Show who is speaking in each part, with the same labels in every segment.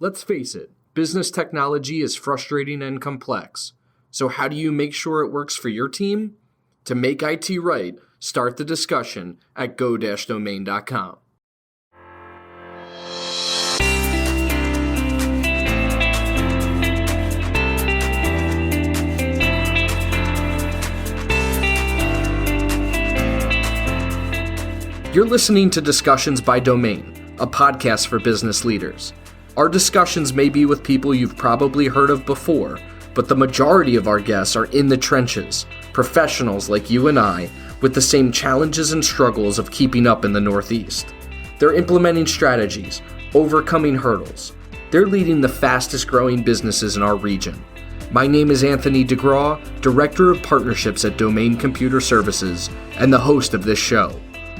Speaker 1: Let's face it, business technology is frustrating and complex. So how do you make sure it works for your team? To make IT right, start the discussion at go-domain.com. You're listening to Discussions by Domain, a podcast for business leaders. Our discussions may be with people you've probably heard of before, but the majority of our guests are in the trenches, professionals like you and I, with the same challenges and struggles of keeping up in the Northeast. They're implementing strategies, overcoming hurdles. They're leading the fastest growing businesses in our region. My name is Anthony DeGraw, Director of Partnerships at Domain Computer Services, and the host of this show.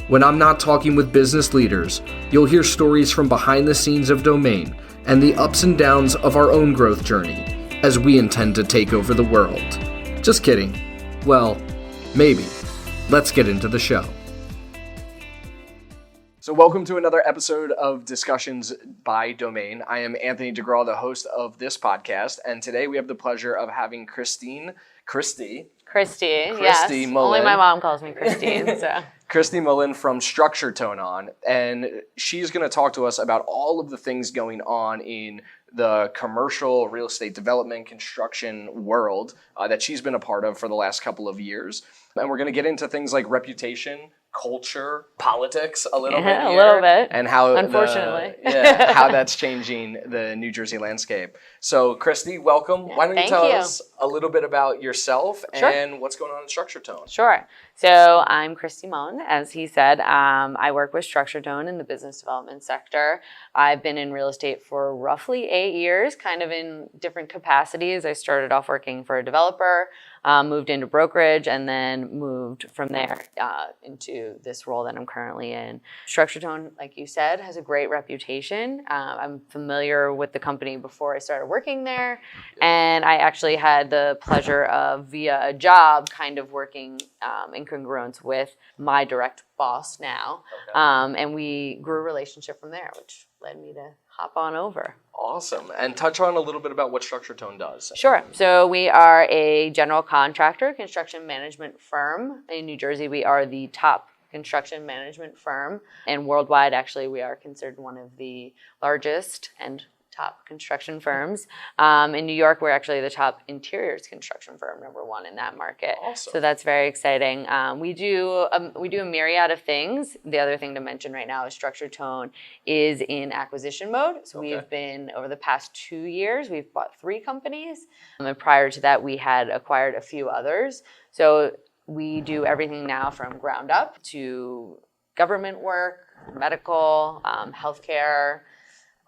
Speaker 1: When I'm not talking with business leaders, you'll hear stories from behind the scenes of Domain and the ups and downs of our own growth journey, as we intend to take over the world. Just kidding. Well, maybe. Let's get into the show. So welcome to another episode of Discussions by Domain. I am Anthony DeGraw, the host of this podcast, and today we have the pleasure of having Kristi,
Speaker 2: yes.
Speaker 1: Mullen.
Speaker 2: Only my mom calls me Christine, so.
Speaker 1: Christie Mullen from Structure Tone on, and she's going to talk to us about all of the things going on in the commercial real estate development construction world that she's been a part of for the last couple of years. And we're going to get into things like reputation, culture, politics a little bit here,
Speaker 2: a little bit,
Speaker 1: and how
Speaker 2: unfortunately
Speaker 1: how that's changing the New Jersey landscape. So Kristi, welcome. Why don't you tell us a little bit about yourself and what's going on in Structure Tone?
Speaker 2: Sure. So I'm Christie Mullen, as he said. I work with Structure Tone in the business development sector. I've been in real estate for roughly 8 years, kind of in different capacities. I started off working for a developer, moved into brokerage, and then moved from there into this role that I'm currently in. Structure Tone, like you said, has a great reputation. I'm familiar with the company before I started working there, and I actually had the pleasure of, via a job, kind of working in congruence with my direct boss now, and we grew a relationship from there, which led me to hop on over.
Speaker 1: Awesome. And touch on a little bit about what Structure Tone does.
Speaker 2: Sure. So we are a general contractor, construction management firm. In New Jersey, we are the top construction management firm. And worldwide, actually, we are considered one of the largest and top construction firms. In New York, we're actually the top interiors construction firm, #1 in that market.
Speaker 1: Awesome.
Speaker 2: So that's very exciting. We do a myriad of things. The other thing to mention right now is Structure Tone is in acquisition mode. So we've been, over the past 2 years, we've bought 3 companies. And prior to that, we had acquired a few others. So we do everything now from ground up to government work, medical, healthcare,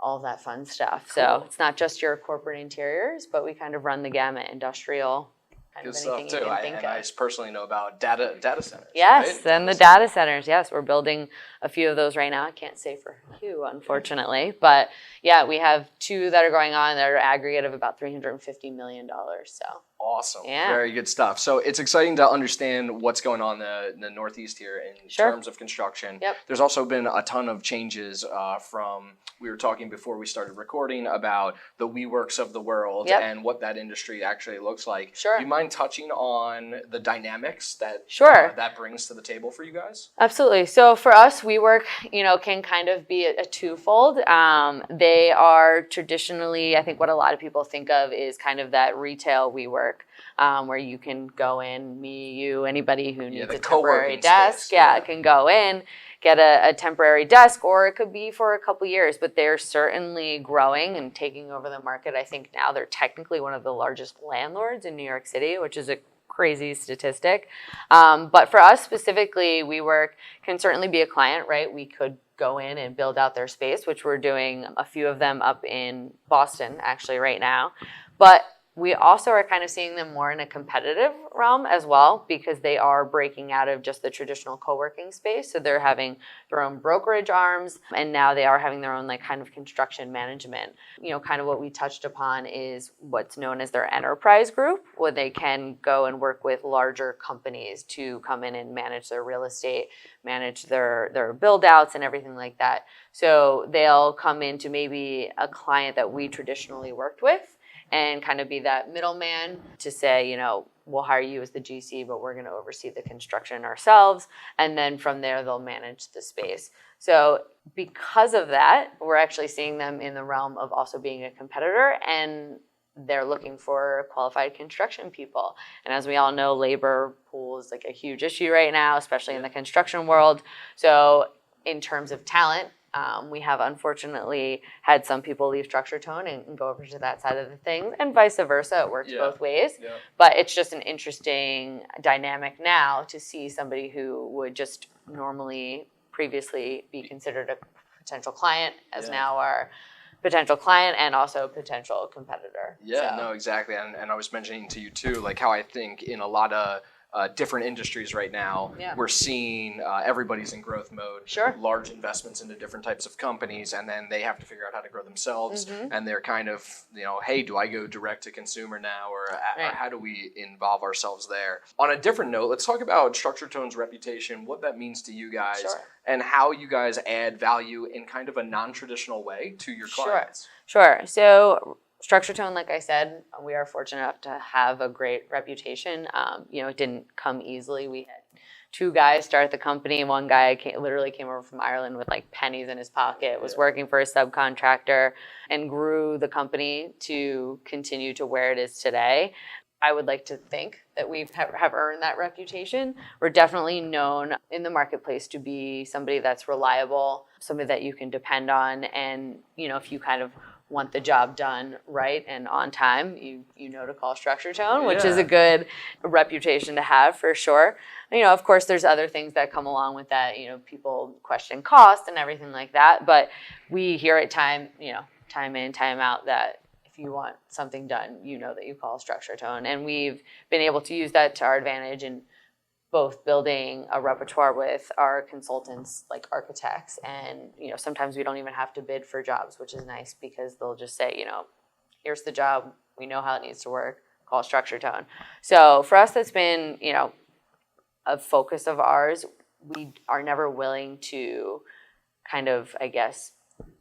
Speaker 2: all that fun stuff. Cool. So it's not just your corporate interiors, but we kind of run the gamut, industrial, kind
Speaker 1: Good
Speaker 2: of anything
Speaker 1: stuff too.
Speaker 2: you can think of.
Speaker 1: I personally know about data centers.
Speaker 2: Yes,
Speaker 1: right?
Speaker 2: and the data centers. Yes, we're building a few of those right now. I can't say for who, unfortunately, but yeah, we have 2 that are going on that are aggregate of about $350 million. So.
Speaker 1: Awesome.
Speaker 2: Yeah.
Speaker 1: Very good stuff. So it's exciting to understand what's going on in the Northeast here in terms of construction.
Speaker 2: Yep.
Speaker 1: There's also been a ton of changes we were talking before we started recording about the WeWorks of the world and what that industry actually looks like.
Speaker 2: Sure.
Speaker 1: Do you mind touching on the dynamics that that brings to the table for you guys?
Speaker 2: Absolutely. So for us, WeWork, can kind of be a twofold. They are traditionally, I think what a lot of people think of is kind of that retail WeWork. Where you can go in, anybody who needs a temporary desk, can go in, get a temporary desk, or it could be for a couple years, but they're certainly growing and taking over the market. I think now they're technically one of the largest landlords in New York City, which is a crazy statistic. But for us specifically, WeWork can certainly be a client, right? We could go in and build out their space, which we're doing a few of them up in Boston, actually, right now. But We also are kind of seeing them more in a competitive realm as well, because they are breaking out of just the traditional co-working space. So they're having their own brokerage arms, and now they are having their own like kind of construction management. Kind of what we touched upon is what's known as their enterprise group, where they can go and work with larger companies to come in and manage their real estate, manage their build outs and everything like that. So they'll come into maybe a client that we traditionally worked with and kind of be that middleman to say, we'll hire you as the GC, but we're going to oversee the construction ourselves. And then from there, they'll manage the space. So because of that, we're actually seeing them in the realm of also being a competitor, and they're looking for qualified construction people. And as we all know, labor pool is like a huge issue right now, especially in the construction world. So in terms of talent, we have unfortunately had some people leave Structure Tone and go over to that side of the things, and vice versa. It works both ways. Yeah. But it's just an interesting dynamic now to see somebody who would just normally previously be considered a potential client as now our potential client and also potential competitor.
Speaker 1: Yeah, no, exactly. And I was mentioning to you too, like how I think in a lot of different industries right now, we're seeing everybody's in growth mode.
Speaker 2: Sure.
Speaker 1: Large investments into different types of companies, and then they have to figure out how to grow themselves. And they're kind of, hey, do I go direct to consumer now, or how do we involve ourselves there? On a different note, let's talk about Structure Tone's reputation, what that means to you guys, and how you guys add value in kind of a non-traditional way to your clients.
Speaker 2: Sure. So Structure Tone, like I said, we are fortunate enough to have a great reputation. It didn't come easily. We had 2 guys start the company. One guy literally came over from Ireland with like pennies in his pocket, was working for a subcontractor, and grew the company to continue to where it is today. I would like to think that we have earned that reputation. We're definitely known in the marketplace to be somebody that's reliable, somebody that you can depend on, and if you kind of want the job done right and on time, you know to call Structure Tone, which is a good reputation to have for sure. Of course, there's other things that come along with that. People question cost and everything like that, but we hear it time in, time out that if you want something done, that you call Structure Tone. And we've been able to use that to our advantage in both building a repertoire with our consultants, like architects, and sometimes we don't even have to bid for jobs, which is nice because they'll just say, here's the job, we know how it needs to work, call Structure Tone. So for us, that's been a focus of ours. We are never willing to kind of, I guess,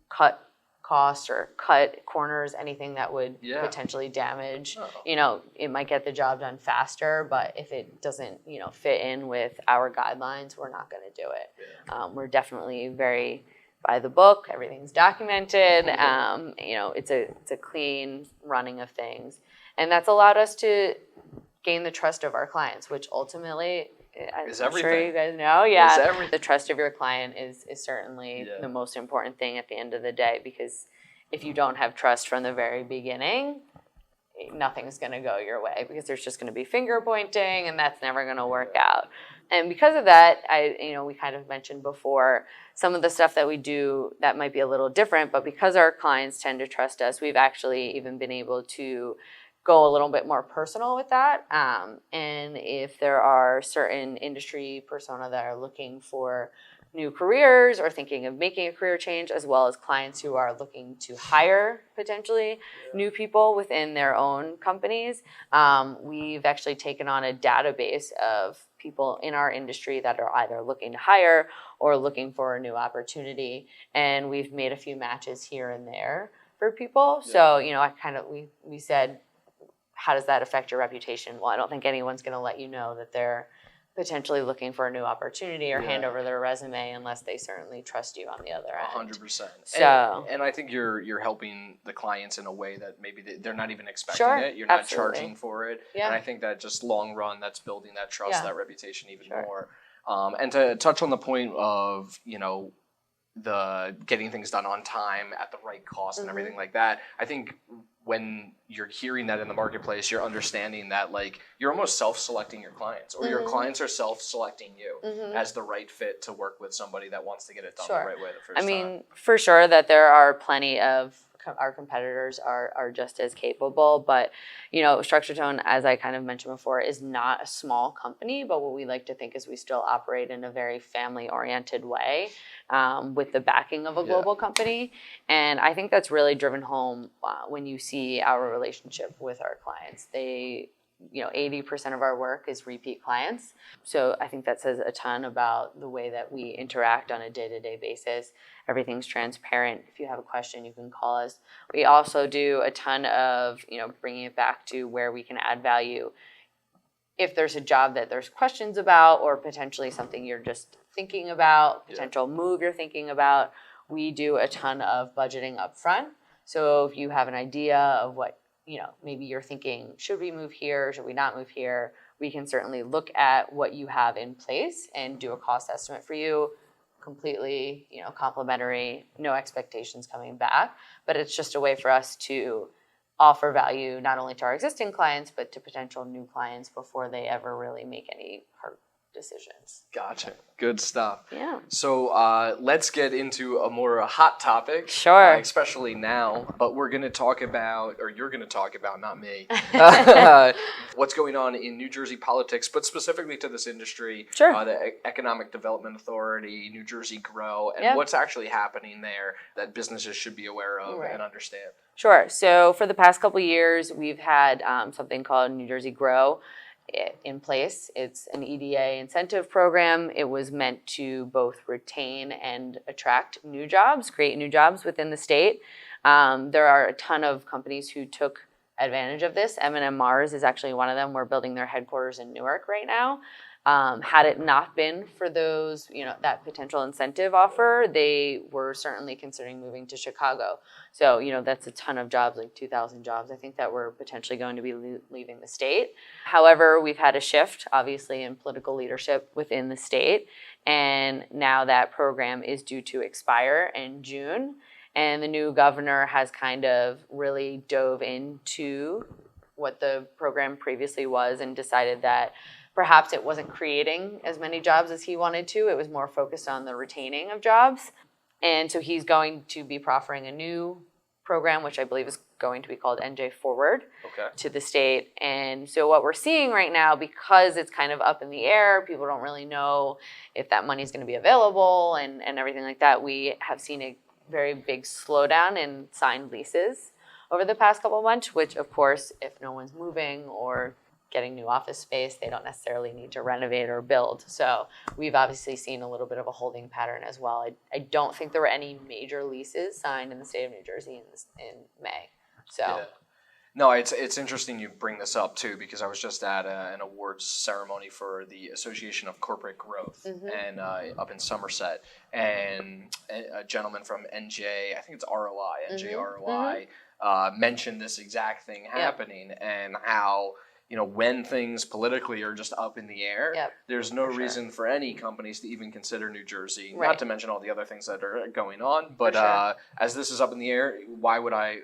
Speaker 2: cut costs or cut corners, anything that would potentially damage. It might get the job done faster, but if it doesn't, fit in with our guidelines, we're not going to do it. We're definitely very by the book. Everything's documented. It's a clean running of things, and that's allowed us to gain the trust of our clients, which ultimately, I'm sure you guys know, the trust of your client is certainly the most important thing at the end of the day, because if you don't have trust from the very beginning, nothing's going to go your way, because there's just going to be finger pointing, and that's never going to work out. And because of that, we kind of mentioned before some of the stuff that we do that might be a little different, but because our clients tend to trust us, we've actually even been able to go a little bit more personal with that. And if there are certain industry persona that are looking for new careers or thinking of making a career change, as well as clients who are looking to hire potentially new people within their own companies, we've actually taken on a database of people in our industry that are either looking to hire or looking for a new opportunity. And we've made a few matches here and there for people. So, we said, how does that affect your reputation? Well, I don't think anyone's going to let you know that they're potentially looking for a new opportunity or hand over their resume unless they certainly trust you on the other end.
Speaker 1: 100%.
Speaker 2: So,
Speaker 1: and I think you're helping the clients in a way that maybe they're not even expecting it. You're not charging for it. Yeah. And I think that just long run, that's building that trust, that reputation even more. And to touch on the point of, the getting things done on time at the right cost and everything like that, I think when you're hearing that in the marketplace, you're understanding that you're almost self-selecting your clients, or your clients are self-selecting you as the right fit to work with somebody that wants to get it done the right way the first time.
Speaker 2: For sure that there are plenty of our competitors are just as capable. But, Structure Tone, as I kind of mentioned before, is not a small company, but what we like to think is we still operate in a very family-oriented way with the backing of a global company. And I think that's really driven home when you see our relationship with our clients. 80% of our work is repeat clients. So I think that says a ton about the way that we interact on a day-to-day basis. Everything's transparent. If you have a question, you can call us. We also do a ton of, bringing it back to where we can add value. If there's a job that there's questions about, or potentially something you're just thinking about, potential move you're thinking about, we do a ton of budgeting up front. So if you have an idea of what maybe you're thinking, should we move here? Should we not move here? We can certainly look at what you have in place and do a cost estimate for you, completely, complimentary, no expectations coming back. But it's just a way for us to offer value not only to our existing clients, but to potential new clients before they ever really make any hard decisions.
Speaker 1: Gotcha. Good stuff.
Speaker 2: Yeah.
Speaker 1: So let's get into a more hot topic.
Speaker 2: Sure.
Speaker 1: Especially now, but we're going to talk about, or you're going to talk about, not me, what's going on in New Jersey politics, but specifically to this industry.
Speaker 2: Sure.
Speaker 1: The Economic Development Authority, New Jersey Grow, and what's actually happening there that businesses should be aware of and understand.
Speaker 2: Sure. So for the past couple of years, we've had something called New Jersey Grow in place. It's an EDA incentive program. It was meant to both retain and attract new jobs, create new jobs within the state. There are a ton of companies who took advantage of this. M&M Mars is actually one of them. We're building their headquarters in Newark right now. Had it not been for those, that potential incentive offer, they were certainly considering moving to Chicago. So, that's a ton of jobs, like 2,000 jobs, I think, that were potentially going to be leaving the state. However, we've had a shift, obviously, in political leadership within the state. And now that program is due to expire in June. And the new governor has kind of really dove into what the program previously was and decided that perhaps it wasn't creating as many jobs as he wanted to. It was more focused on the retaining of jobs. And so he's going to be proffering a new program, which I believe is going to be called NJ Forward, to the state. And so what we're seeing right now, because it's kind of up in the air, people don't really know if that money is going to be available and everything like that, we have seen a very big slowdown in signed leases over the past couple of months, which, of course, if no one's moving or getting new office space, they don't necessarily need to renovate or build. So we've obviously seen a little bit of a holding pattern as well. I don't think there were any major leases signed in the state of New Jersey in May. So.
Speaker 1: Yeah. No, it's interesting you bring this up too, because I was just at an awards ceremony for the Association of Corporate Growth and up in Somerset, and a gentleman from NJ, I think it's ROI, NJ ROI, mentioned this exact thing happening and how, when things politically are just up in the air, there's no reason for any companies to even consider New Jersey, not to mention all the other things that are going on. But as this is up in the air, why would I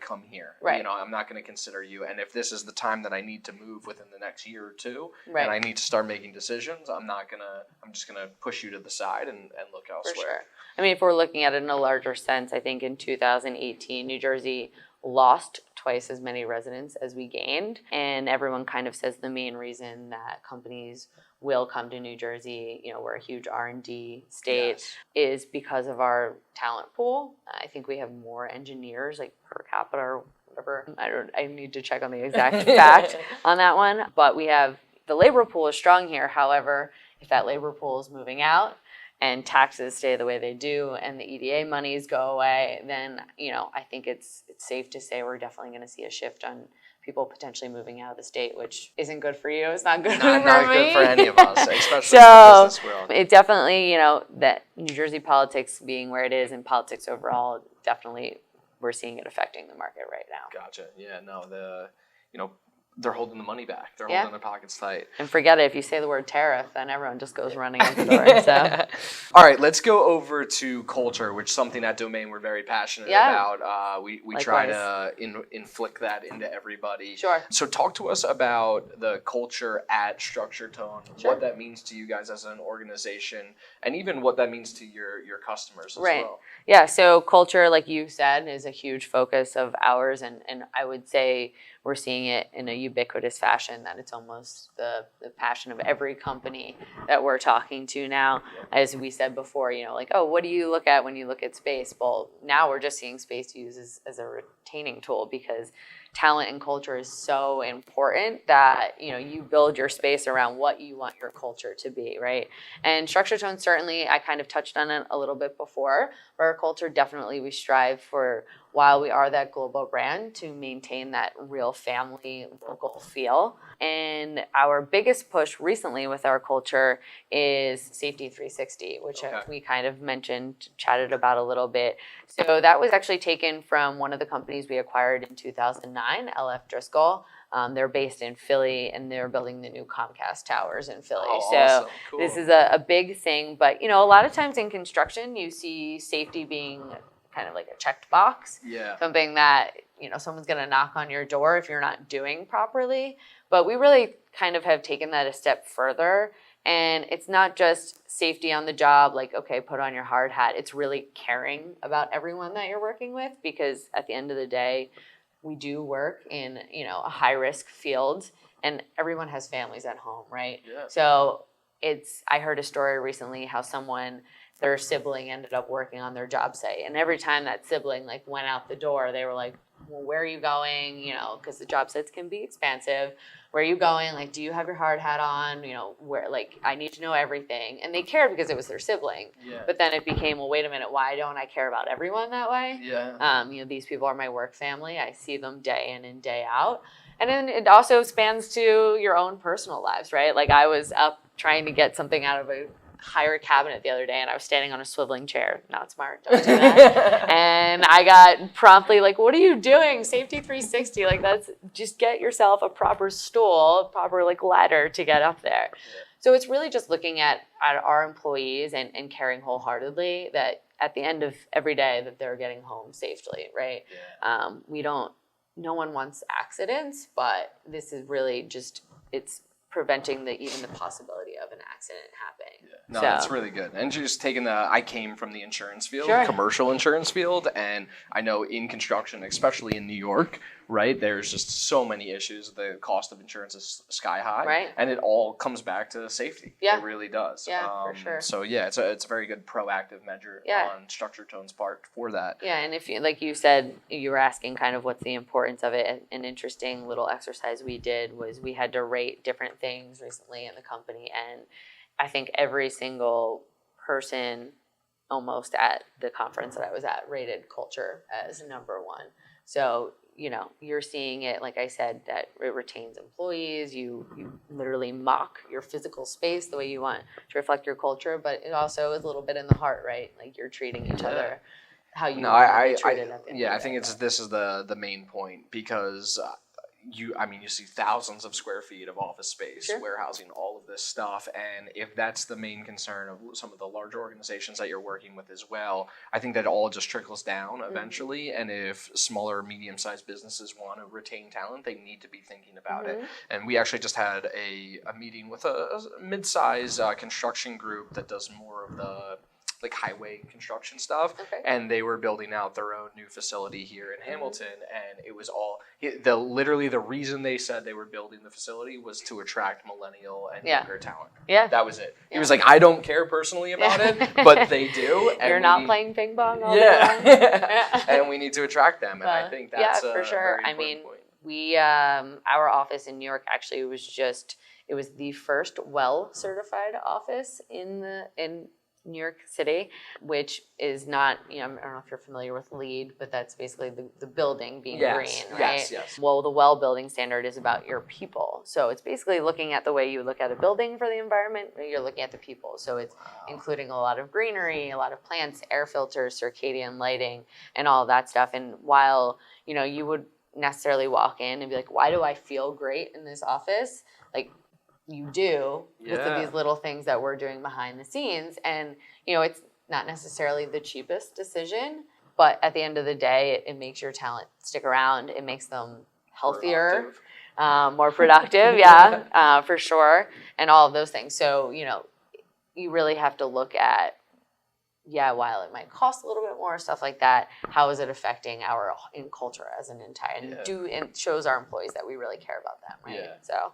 Speaker 1: come here?
Speaker 2: Right.
Speaker 1: I'm not going to consider you. And if this is the time that I need to move within the next year or two, and I need to start making decisions, I'm just going to push you to the side and look elsewhere.
Speaker 2: For sure. I mean, if we're looking at it in a larger sense, I think in 2018, New Jersey lost twice as many residents as we gained. And everyone kind of says the main reason that companies will come to New Jersey, we're a huge R&D state, is because of our talent pool. I think we have more engineers, like per capita or whatever. I need to check on the exact fact on that one. But the labor pool is strong here. However, if that labor pool is moving out, and taxes stay the way they do, and the EDA monies go away, then I think it's safe to say we're definitely going to see a shift on people potentially moving out of the state, which isn't good for you. It's not good for me.
Speaker 1: Not good for any of us, especially in the business world.
Speaker 2: It definitely, that New Jersey politics being where it is, and politics overall, definitely we're seeing it affecting the market right now.
Speaker 1: Gotcha. Yeah. No. they're holding the money back. They're
Speaker 2: Yeah.
Speaker 1: holding their pockets tight.
Speaker 2: And forget it, if you say the word tariff, then everyone just goes running out the door. So.
Speaker 1: All right, let's go over to culture, which is something at Domain we're very passionate about. We try to inflict that into everybody.
Speaker 2: Sure.
Speaker 1: So talk to us about the culture at Structure Tone,
Speaker 2: Sure.
Speaker 1: what that means to you guys as an organization, and even what that means to your customers as well.
Speaker 2: Yeah, so culture, like you said, is a huge focus of ours, and I would say we're seeing it in a ubiquitous fashion, that it's almost the passion of every company that we're talking to now. As we said before, like, oh, what do you look at when you look at space? Well, now we're just seeing space used as a retaining tool, because talent and culture is so important that, you build your space around what you want your culture to be, right? And Structure Tone, certainly, I kind of touched on it a little bit before, but our culture, definitely we strive for, while we are that global brand, to maintain that real family, local feel. And our biggest push recently with our culture is Safety 360, which we kind of chatted about a little bit. So that was actually taken from one of the companies we acquired in 2009, LF Driscoll. They're based in Philly, and they're building the new Comcast towers in Philly. So
Speaker 1: awesome. Cool.
Speaker 2: This is a big thing. But, a lot of times in construction, you see safety being kind of like a checked box.
Speaker 1: Yeah.
Speaker 2: Something that, someone's going to knock on your door if you're not doing properly. But we really kind of have taken that a step further. And it's not just safety on the job, like, okay, put on your hard hat. It's really caring about everyone that you're working with, because at the end of the day, we do work in, a high-risk field, and everyone has families at home, right?
Speaker 1: Yeah.
Speaker 2: So I heard a story recently how their sibling ended up working on their job site, and every time that sibling went out the door, they were like, well, where are you going? Because the job sites can be expansive. Where are you going? Do you have your hard hat on? Where, I need to know everything. And they cared because it was their sibling.
Speaker 1: Yeah.
Speaker 2: But then it became, well, wait a minute, why don't I care about everyone that way?
Speaker 1: Yeah.
Speaker 2: These people are my work family. I see them day in and day out. And then it also spans to your own personal lives, right? I was up trying to get something out of a higher cabinet the other day, and I was standing on a swiveling chair. Not smart. Don't do that. And I got promptly what are you doing? Safety 360. That's just get yourself a proper stool, a proper ladder to get up there. Yeah. So it's really just looking at our employees and caring wholeheartedly that at the end of every day that they're getting home safely, right? Yeah. No one wants accidents, but this is really just, it's preventing even the possibility of an accident happening.
Speaker 1: Yeah. No, that's really good. And just taking I came from the insurance field,
Speaker 2: Sure.
Speaker 1: commercial insurance field, and I know in construction, especially in New York, right, there's just so many issues. The cost of insurance is sky high,
Speaker 2: right?
Speaker 1: And it all comes back to safety.
Speaker 2: Yeah.
Speaker 1: It really does.
Speaker 2: Yeah, for sure.
Speaker 1: So yeah, it's a very good proactive measure on Structure Tone's part for that.
Speaker 2: Yeah, and if you, like you said, you were asking kind of what's the importance of it. An interesting little exercise we did was we had to rate different things recently in the company, and I think every single person almost at the conference that I was at rated culture as number one. So, you're seeing it, like I said, that it retains employees. You literally mock your physical space the way you want to reflect your culture, but it also is a little bit in the heart, right? You're treating each other how you want to be treated at the end of the day.
Speaker 1: I think this is the main point, because you see thousands of square feet of office space,
Speaker 2: Sure.
Speaker 1: warehousing, all of this stuff. And if that's the main concern of some of the larger organizations that you're working with as well, I think that all just trickles down eventually. Mm-hmm. And if smaller, medium-sized businesses want to retain talent, they need to be thinking about it. And we actually just had a meeting with a mid-size construction group that does more of the highway construction stuff, and they were building out their own new facility here in Hamilton, and it was all literally the reason they said they were building the facility was to attract millennial and younger talent. Yeah, that was it. He was like, I don't care personally about it, but they do. And
Speaker 2: you're not playing ping pong all day long.
Speaker 1: And we need to attract them, and I think that's
Speaker 2: for sure.
Speaker 1: A very important point.
Speaker 2: We our office in New York actually was the first WELL certified office in New York City, which is not, I don't know if you're familiar with LEED, but that's basically the building being green, right? Yes. Well, the WELL building standard is about your people. So it's basically looking at the way you look at a building for the environment, you're looking at the people. So it's including a lot of greenery, a lot of plants, air filters, circadian lighting, and all of that stuff. And while, you would necessarily walk in and be like, why do I feel great in this office? Like, you do with these little things that we're doing behind the scenes. And, it's not necessarily the cheapest decision, but at the end of the day, it makes your talent stick around. It makes them healthier, more productive, for sure, and all of those things. So, you really have to look at, while it might cost a little bit more, stuff like that, how is it affecting our culture as an entire, and it shows our employees that we really care about them, right?
Speaker 1: Yeah.
Speaker 2: So.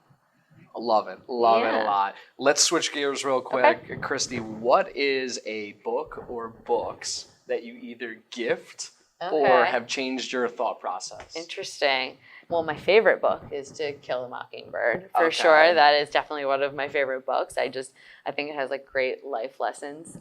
Speaker 1: Love it a lot. Let's switch gears real quick. Okay. Kristi, what is a book or books that you either gift or have changed your thought process?
Speaker 2: Interesting. Well, my favorite book is To Kill a Mockingbird, for sure. That is definitely one of my favorite books. I think it has like great life lessons.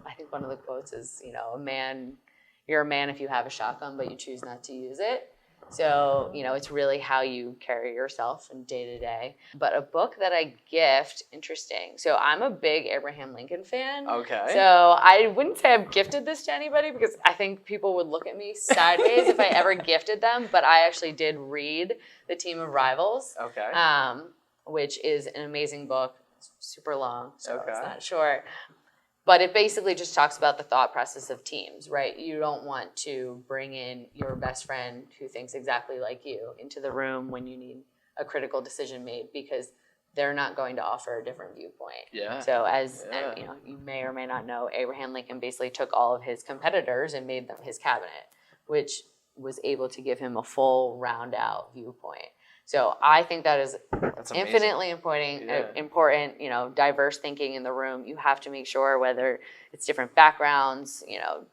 Speaker 2: I think one of the quotes is, you're a man if you have a shotgun, but you choose not to use it. So, it's really how you carry yourself in day to day. But a book that I gift, interesting. So I'm a big Abraham Lincoln fan.
Speaker 1: Okay.
Speaker 2: So I wouldn't say I've gifted this to anybody because I think people would look at me sideways if I ever gifted them. But I actually did read The Team of Rivals.
Speaker 1: Okay.
Speaker 2: Which is an amazing book. It's super long, so it's not short. But it basically just talks about the thought process of teams, right? You don't want to bring in your best friend who thinks exactly like you into the room when you need a critical decision made because they're not going to offer a different viewpoint.
Speaker 1: Yeah.
Speaker 2: So and, you may or may not know, Abraham Lincoln basically took all of his competitors and made them his cabinet, which was able to give him a full round out viewpoint. So I think that is infinitely important, diverse thinking in the room. You have to make sure whether it's different backgrounds,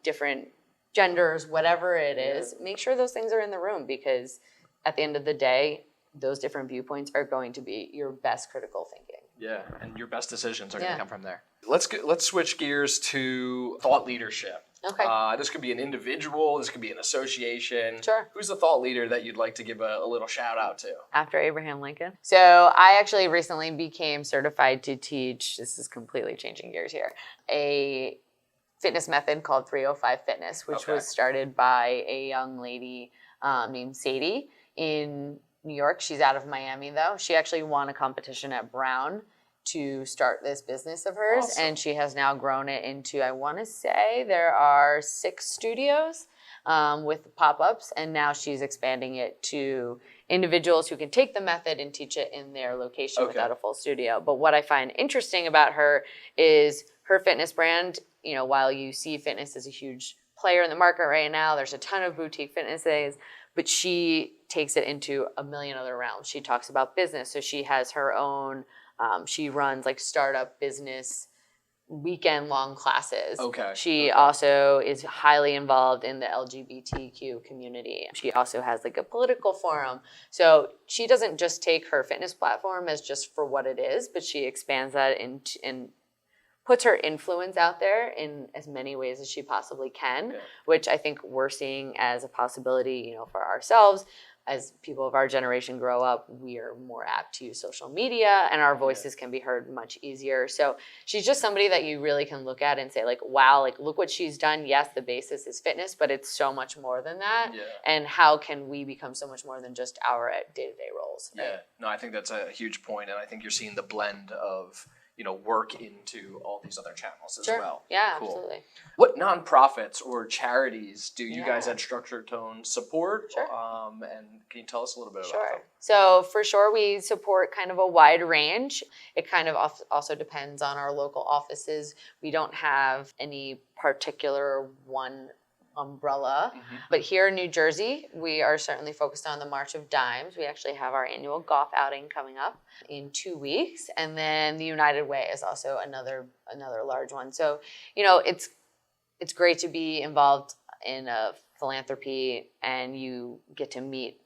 Speaker 2: different genders, whatever it is, make sure those things are in the room because at the end of the day, those different viewpoints are going to be your best critical thinking.
Speaker 1: Yeah, and your best decisions are going to come from there. Let's switch gears to thought leadership.
Speaker 2: Okay.
Speaker 1: This could be an individual. This could be an association.
Speaker 2: Sure.
Speaker 1: Who's the thought leader that you'd like to give a little shout out to?
Speaker 2: After Abraham Lincoln. So I actually recently became certified to teach, this is completely changing gears here, a fitness method called 305 Fitness, which was started by a young lady named Sadie in New York. She's out of Miami, though. She actually won a competition at Brown to start this business of hers. Awesome. And she has now grown it into, I want to say there are 6 studios with pop-ups, and now she's expanding it to individuals who can take the method and teach it in their location without a full studio. But what I find interesting about her is her fitness brand, while you see fitness as a huge player in the market right now, there's a ton of boutique fitness days, but she takes it into a million other realms. She talks about business, so she has her own she runs like startup business weekend-long classes. She also is highly involved in the LGBTQ community. She also has like a political forum. So she doesn't just take her fitness platform as just for what it is, but she expands that and puts her influence out there in as many ways as she possibly can, which I think we're seeing as a possibility, for ourselves. As people of our generation grow up, we are more apt to use social media and our voices can be heard much easier. So she's just somebody that you really can look at and say like, wow, like look what she's done. Yes, the basis is fitness, but it's so much more than that. Yeah. And how can we become so much more than just our day-to-day roles? Right? Yeah,
Speaker 1: no, I think that's a huge point. And I think you're seeing the blend of work into all these other channels as well.
Speaker 2: Yeah, cool. Absolutely.
Speaker 1: What nonprofits or charities do you guys at Structured Tone support?
Speaker 2: Sure.
Speaker 1: And can you tell us a little bit about them?
Speaker 2: So for sure, we support kind of a wide range. It kind of also depends on our local offices. We don't have any particular one umbrella. But here in New Jersey, we are certainly focused on the March of Dimes. We actually have our annual golf outing coming up in 2 weeks. And then the United Way is also another large one. So, it's great to be involved in a philanthropy and you get to meet,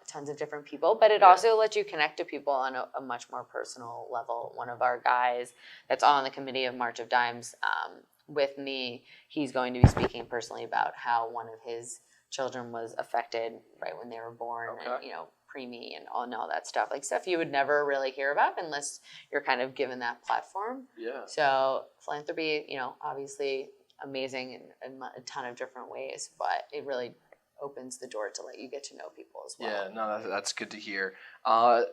Speaker 2: tons of different people, but it also lets you connect to people on a much more personal level. One of our guys that's on the committee of March of Dimes, with me, he's going to be speaking personally about how one of his children was affected right when they were born, and preemie and all that stuff, like stuff you would never really hear about unless you're kind of given that platform. Yeah. So philanthropy, obviously amazing in a ton of different ways, but it really opens the door to let you get to know people as well.
Speaker 1: Yeah, no, that's good to hear.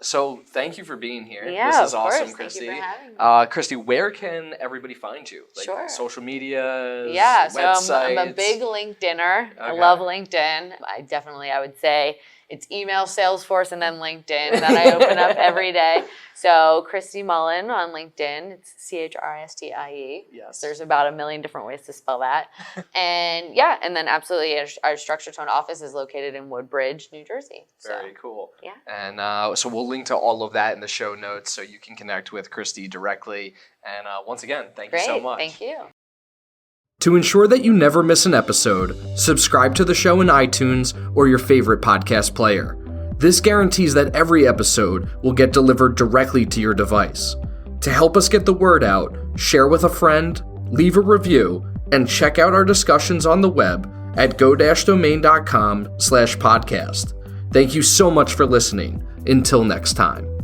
Speaker 1: So thank you for being here.
Speaker 2: Yeah,
Speaker 1: this is awesome,
Speaker 2: course.
Speaker 1: Kristi.
Speaker 2: Thank you for having me.
Speaker 1: Kristi, where can everybody find you? Like
Speaker 2: Sure.
Speaker 1: social media,
Speaker 2: Yeah, so
Speaker 1: websites?
Speaker 2: I'm a big LinkedIner.
Speaker 1: Okay.
Speaker 2: I love LinkedIn. I would say it's email, Salesforce, and then LinkedIn that I open up every day. So Christie Mullen on LinkedIn. It's CHRISTIE.
Speaker 1: Yes.
Speaker 2: There's about 1 million different ways to spell that. And then absolutely our Structure Tone office is located in Woodbridge, New Jersey.
Speaker 1: Very cool.
Speaker 2: Yeah.
Speaker 1: And so we'll link to all of that in the show notes so you can connect with Kristi directly. And once again, thank you so much.
Speaker 2: Thank you.
Speaker 1: To ensure that you never miss an episode, subscribe to the show in iTunes or your favorite podcast player. This guarantees that every episode will get delivered directly to your device. To help us get the word out, share with a friend, leave a review, and check out our discussions on the web at go-domain.com/podcast. Thank you so much for listening. Until next time.